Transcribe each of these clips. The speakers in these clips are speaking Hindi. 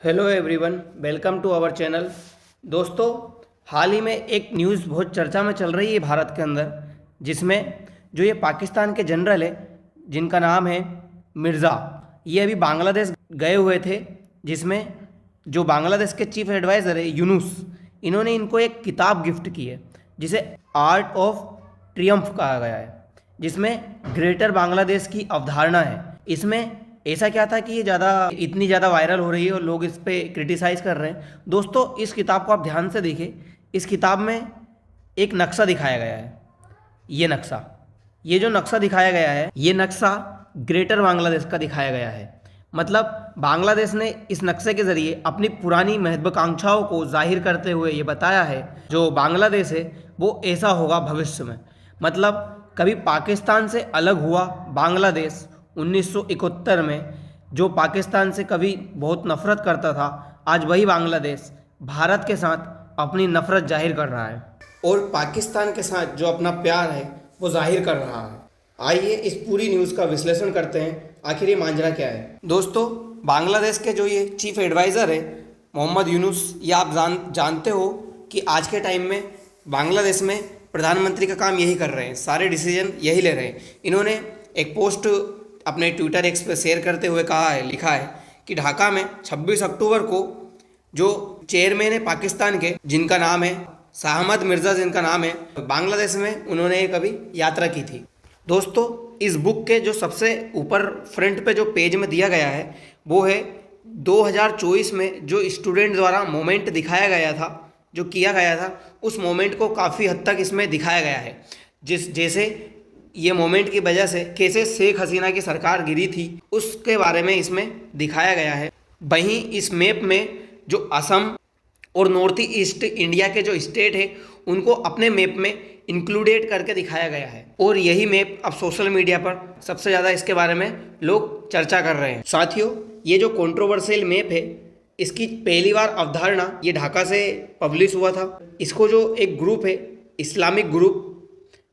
Hello everyone, welcome to our channel. दोस्तों, हाल ही में एक न्यूज़ बहुत चर्चा में चल रही है भारत के अंदर, जिसमें जो ये पाकिस्तान के जनरल है जिनका नाम है मिर्ज़ा, ये अभी बांग्लादेश गए हुए थे। जिसमें जो बांग्लादेश के चीफ एडवाइज़र है यूनुस, इन्होंने इनको एक किताब गिफ्ट की है जिसे आर्ट ऑफ ट्रियम्फ कहा गया है, जिसमें ग्रेटर बांग्लादेश की अवधारणा है। इसमें ऐसा क्या था कि ये इतनी ज़्यादा वायरल हो रही है और लोग इस पे क्रिटिसाइज़ कर रहे हैं। दोस्तों, इस किताब को आप ध्यान से देखिए। इस किताब में एक नक्शा दिखाया गया है। ये जो नक्शा दिखाया गया है, ये नक्शा ग्रेटर बांग्लादेश का दिखाया गया है। मतलब बांग्लादेश ने इस नक्शे के ज़रिए अपनी पुरानी महत्वाकांक्षाओं को जाहिर करते हुए ये बताया है जो बांग्लादेश है वो ऐसा होगा भविष्य में। मतलब कभी पाकिस्तान से अलग हुआ बांग्लादेश 1971 में, जो पाकिस्तान से कभी बहुत नफरत करता था, आज वही बांग्लादेश भारत के साथ अपनी नफरत जाहिर कर रहा है और पाकिस्तान के साथ जो अपना प्यार है वो जाहिर कर रहा है। आइए इस पूरी न्यूज़ का विश्लेषण करते हैं, आखिर ये मांझरा क्या है। दोस्तों, बांग्लादेश के जो ये चीफ एडवाइज़र है मोहम्मद यूनुस, ये आप जानते हो कि आज के टाइम में बांग्लादेश में प्रधानमंत्री का काम यही कर रहे हैं, सारे डिसीजन यही ले रहे हैं। इन्होंने एक पोस्ट अपने ट्विटर एक्स पे शेयर करते हुए लिखा है कि ढाका में 26 अक्टूबर को जो चेयरमैन है पाकिस्तान के, जिनका नाम है शाहमद मिर्ज़ा, जिनका नाम है, बांग्लादेश में उन्होंने एक अभी यात्रा की थी। दोस्तों, इस बुक के जो सबसे ऊपर फ्रंट पे जो पेज में दिया गया है वो है 2024 में जो स्टूडेंट द्वारा मोमेंट दिखाया गया था, जो किया गया था, उस मोमेंट को काफ़ी हद तक इसमें दिखाया गया है। जैसे ये मोमेंट की वजह से कैसे शेख हसीना की सरकार गिरी थी उसके बारे में इसमें दिखाया गया है। वहीं इस मैप में जो असम और नॉर्थ ईस्ट इंडिया के जो स्टेट है उनको अपने मैप में इंक्लूडेड करके दिखाया गया है और यही मैप अब सोशल मीडिया पर सबसे ज़्यादा इसके बारे में लोग चर्चा कर रहे हैं। साथियों, ये जो कंट्रोवर्शियल मैप है, इसकी पहली बार अवधारणा ये ढाका से पब्लिश हुआ था। इसको जो एक ग्रुप है, इस्लामिक ग्रुप,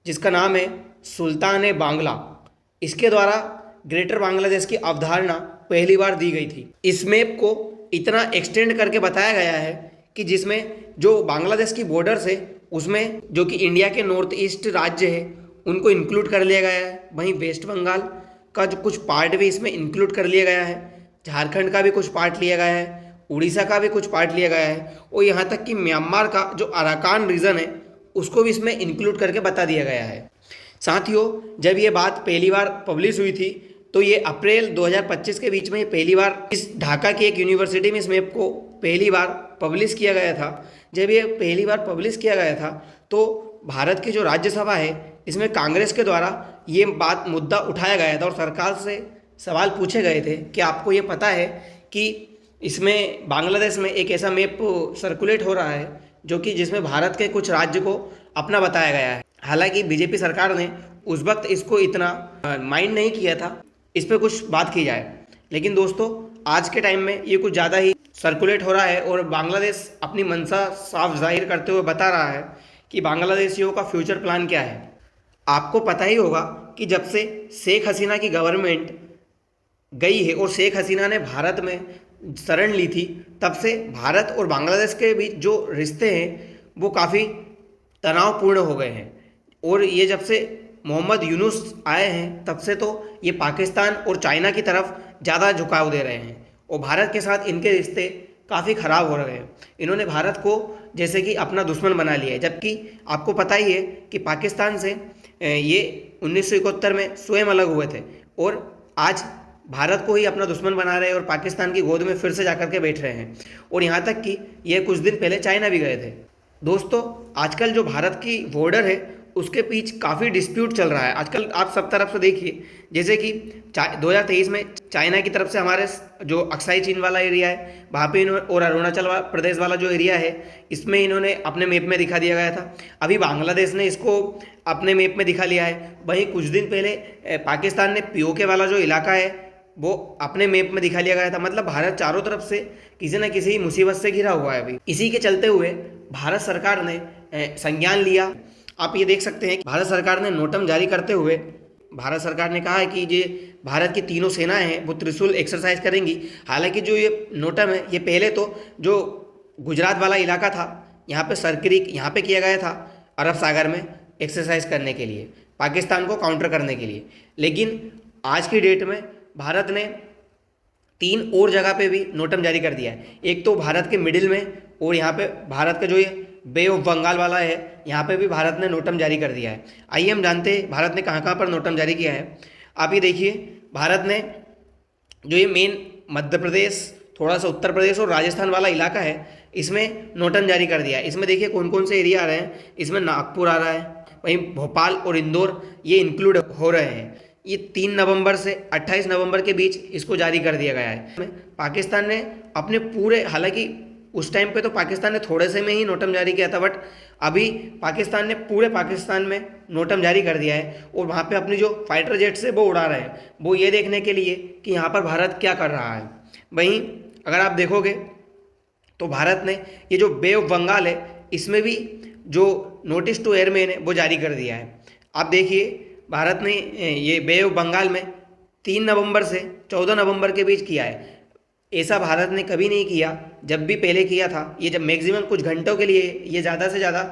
जिसका नाम है सुल्तान ए बांग्ला, इसके द्वारा ग्रेटर बांग्लादेश की अवधारणा पहली बार दी गई थी। इस मैप को इतना एक्सटेंड करके बताया गया है कि जिसमें जो बांग्लादेश की बॉर्डर्स है उसमें जो कि इंडिया के नॉर्थ ईस्ट राज्य है उनको इंक्लूड कर लिया गया है। वहीं वेस्ट बंगाल का जो कुछ पार्ट भी इसमें इंक्लूड कर लिया गया है, झारखंड का भी कुछ पार्ट लिया गया है, उड़ीसा का भी कुछ पार्ट लिया गया है और यहाँ तक कि म्यांमार का जो अराकान रीजन है उसको भी इसमें इंक्लूड करके बता दिया गया है। साथियों, जब ये बात पहली बार पब्लिश हुई थी तो ये अप्रैल 2025 के बीच में पहली बार इस ढाका की एक यूनिवर्सिटी में इस मैप को पहली बार पब्लिश किया गया था। जब ये पहली बार पब्लिश किया गया था तो भारत की जो राज्यसभा है इसमें कांग्रेस के द्वारा ये मुद्दा उठाया गया था और सरकार से सवाल पूछे गए थे कि आपको ये पता है कि इसमें बांग्लादेश में एक ऐसा मैप सर्कुलेट हो रहा है जो कि जिसमें भारत के कुछ राज्य को अपना बताया गया है। हालांकि बीजेपी सरकार ने उस वक्त इसको इतना माइंड नहीं किया था, इस पर कुछ बात की जाए। लेकिन दोस्तों, आज के टाइम में ये कुछ ज़्यादा ही सर्कुलेट हो रहा है और बांग्लादेश अपनी मंशा साफ जाहिर करते हुए बता रहा है कि बांग्लादेशियों का फ्यूचर प्लान क्या है। आपको पता ही होगा कि जब से शेख हसीना की गवर्नमेंट गई है और शेख हसीना ने भारत में शरण ली थी, तब से भारत और बांग्लादेश के बीच जो रिश्ते हैं वो काफ़ी तनावपूर्ण हो गए हैं और ये जब से मोहम्मद यूनुस आए हैं तब से तो ये पाकिस्तान और चाइना की तरफ ज़्यादा झुकाव दे रहे हैं और भारत के साथ इनके रिश्ते काफ़ी ख़राब हो रहे हैं। इन्होंने भारत को जैसे कि अपना दुश्मन बना लिया है, जबकि आपको पता ही है कि पाकिस्तान से ये 1971 में स्वयं अलग हुए थे और आज भारत को ही अपना दुश्मन बना रहे हैं और पाकिस्तान की गोद में फिर से जाकर के बैठ रहे हैं और यहाँ तक कि ये कुछ दिन पहले चाइना भी गए थे। दोस्तों, आजकल जो भारत की बॉर्डर है उसके बीच काफ़ी डिस्प्यूट चल रहा है। आजकल आप सब तरफ से देखिए, जैसे कि 2023 में चाइना की तरफ से हमारे जो अक्साई चीन वाला एरिया है वहाँ पे और अरुणाचल प्रदेश वाला जो एरिया है इसमें इन्होंने अपने मैप में दिखा दिया गया था। अभी बांग्लादेश ने इसको अपने मैप में दिखा लिया है। वहीं कुछ दिन पहले पाकिस्तान ने पीओके वाला जो इलाका है वो अपने मैप में दिखा लिया गया था। मतलब भारत चारों तरफ से किसी न किसी मुसीबत से घिरा हुआ है। अभी इसी के चलते हुए भारत सरकार ने संज्ञान लिया। आप ये देख सकते हैं कि भारत सरकार ने नोटम जारी करते हुए भारत सरकार ने कहा है कि ये भारत की तीनों सेनाएं हैं वो त्रिशूल एक्सरसाइज करेंगी। हालांकि जो ये नोटम है ये पहले तो जो गुजरात वाला इलाका था यहाँ पे सरक्रिक यहाँ पे किया गया था अरब सागर में एक्सरसाइज करने के लिए, पाकिस्तान को काउंटर करने के लिए। लेकिन आज की डेट में भारत ने 3 और जगह पे भी नोटम जारी कर दिया है। एक तो भारत के मिडिल में, और यहाँ पे भारत का जो ये बे ऑफ बंगाल वाला है यहाँ पे भी भारत ने नोटम जारी कर दिया है। आइए हम जानते हैं भारत ने कहाँ कहाँ पर नोटम जारी किया है। आप ये देखिए, भारत ने जो ये मेन मध्य प्रदेश, थोड़ा सा उत्तर प्रदेश और राजस्थान वाला इलाका है इसमें नोटम जारी कर दिया है। इसमें देखिए कौन कौन से एरिया आ रहे हैं। इसमें नागपुर आ रहा है, वहीं भोपाल और इंदौर ये इंक्लूड हो रहे हैं। ये 3 नवंबर से 28 नवंबर के बीच इसको जारी कर दिया गया है। पाकिस्तान ने अपने पूरे, हालांकि उस टाइम पे तो पाकिस्तान ने थोड़े से में ही नोटम जारी किया था, बट अभी पाकिस्तान ने पूरे पाकिस्तान में नोटम जारी कर दिया है और वहाँ पे अपनी जो फाइटर जेट्स है वो उड़ा रहे हैं, वो ये देखने के लिए कि यहाँ पर भारत क्या कर रहा है। वहीं अगर आप देखोगे तो भारत ने ये जो बे ऑफ बंगाल है इसमें भी जो नोटिस टू एयरमैन है वो जारी कर दिया है। आप देखिए भारत ने ये बे ऑफ बंगाल में 3 नवंबर से 14 नवंबर के बीच किया है। ऐसा भारत ने कभी नहीं किया। जब भी पहले किया था ये जब मैक्सिमम कुछ घंटों के लिए, ये ज़्यादा से ज़्यादा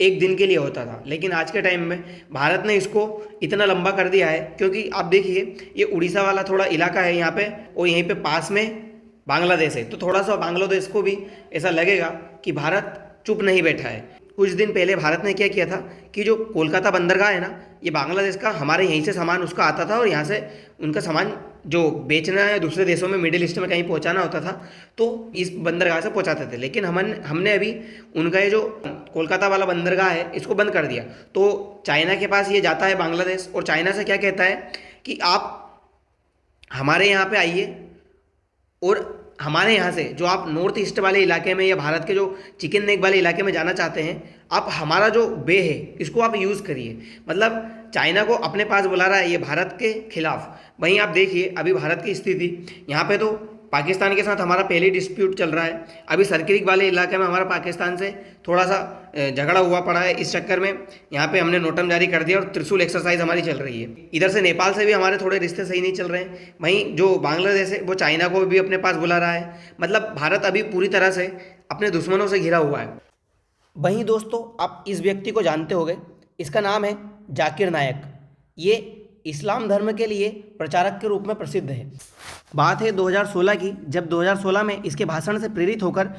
1 दिन के लिए होता था, लेकिन आज के टाइम में भारत ने इसको इतना लंबा कर दिया है क्योंकि आप देखिए ये उड़ीसा वाला थोड़ा इलाका है यहाँ पे, और यहीं पे पास में बांग्लादेश है, तो थोड़ा सा बांग्लादेश को भी ऐसा लगेगा कि भारत चुप नहीं बैठा है। कुछ दिन पहले भारत ने क्या किया था कि जो कोलकाता बंदरगाह है ना, ये बांग्लादेश का, हमारे यहीं से सामान उसका आता था और यहाँ से उनका सामान जो बेचना है दूसरे देशों में, मिडिल ईस्ट में कहीं पहुँचाना होता था तो इस बंदरगाह से पहुँचाते थे। लेकिन हमने अभी उनका ये जो कोलकाता वाला बंदरगाह है इसको बंद कर दिया। तो चाइना के पास ये जाता है बांग्लादेश, और चाइना से क्या कहता है कि आप हमारे यहाँ पे आइए और हमारे यहाँ से जो आप नॉर्थ ईस्ट वाले इलाके में या भारत के जो चिकन नेक वाले इलाके में जाना चाहते हैं, आप हमारा जो बे है इसको आप यूज़ करिए। मतलब चाइना को अपने पास बुला रहा है ये भारत के खिलाफ। वहीं आप देखिए अभी भारत की स्थिति, यहाँ पे तो पाकिस्तान के साथ हमारा पहले डिस्प्यूट चल रहा है। अभी सरक्रिक वाले इलाके में हमारा पाकिस्तान से थोड़ा सा झगड़ा हुआ पड़ा है। इस चक्कर में यहाँ पे हमने नोटम जारी कर दिया और त्रिशूल एक्सरसाइज हमारी चल रही है। इधर से नेपाल से भी हमारे थोड़े रिश्ते सही नहीं चल रहे हैं। वहीं जो बांग्लादेश है वो चाइना को भी अपने पास बुला रहा है। मतलब भारत अभी पूरी तरह से अपने दुश्मनों से घिरा हुआ है। वहीं दोस्तों आप इस व्यक्ति को जानते होंगे, इसका नाम है जाकिर नायक। ये इस्लाम धर्म के लिए प्रचारक के रूप में प्रसिद्ध है। बात है 2016 की, जब 2016 में इसके भाषण से प्रेरित होकर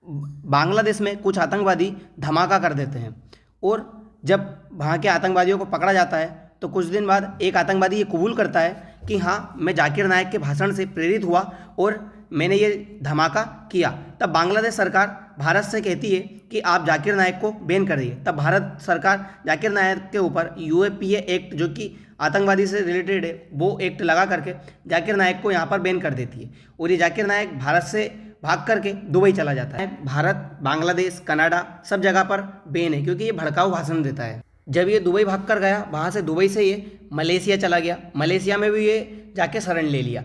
बांग्लादेश में कुछ आतंकवादी धमाका कर देते हैं, और जब वहाँ के आतंकवादियों को पकड़ा जाता है तो कुछ दिन बाद एक आतंकवादी ये कबूल करता है कि हाँ मैं जाकिर नायक के भाषण से प्रेरित हुआ और मैंने ये धमाका किया। तब बांग्लादेश सरकार भारत से कहती है कि आप जाकिर नायक को बैन कर दिए। तब भारत सरकार जाकिर नायक के ऊपर यूएपीए एक्ट, जो कि आतंकवादी से रिलेटेड है, वो एक्ट लगा करके जाकिर नायक को यहाँ पर बैन कर देती है। और ये जाकिर नायक भारत से भाग करके दुबई चला जाता है। भारत, बांग्लादेश, कनाडा सब जगह पर बैन है क्योंकि ये भड़काऊ भाषण देता है। जब ये दुबई भाग कर गया, वहाँ से दुबई से ये मलेशिया चला गया। मलेशिया में भी ये जाके शरण ले लिया।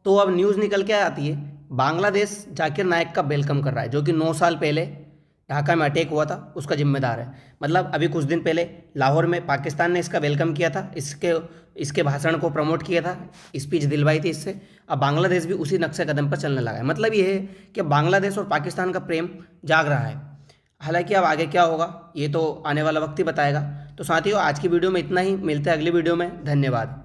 तो अब न्यूज़ निकल के आती है बांग्लादेश जाकिर नायक का वेलकम कर रहा है, जो कि 9 साल पहले ढाका में अटैक हुआ था उसका जिम्मेदार है। मतलब अभी कुछ दिन पहले लाहौर में पाकिस्तान ने इसका वेलकम किया था, इसके भाषण को प्रमोट किया था, स्पीच दिलवाई थी इससे। अब बांग्लादेश भी उसी नक्शे कदम पर चलने लगा है। मतलब ये है कि बांग्लादेश और पाकिस्तान का प्रेम जाग रहा है। हालांकि अब आगे क्या होगा ये तो आने वाला वक्त ही बताएगा। तो साथियों आज की वीडियो में इतना ही, मिलते हैं अगली वीडियो में। धन्यवाद।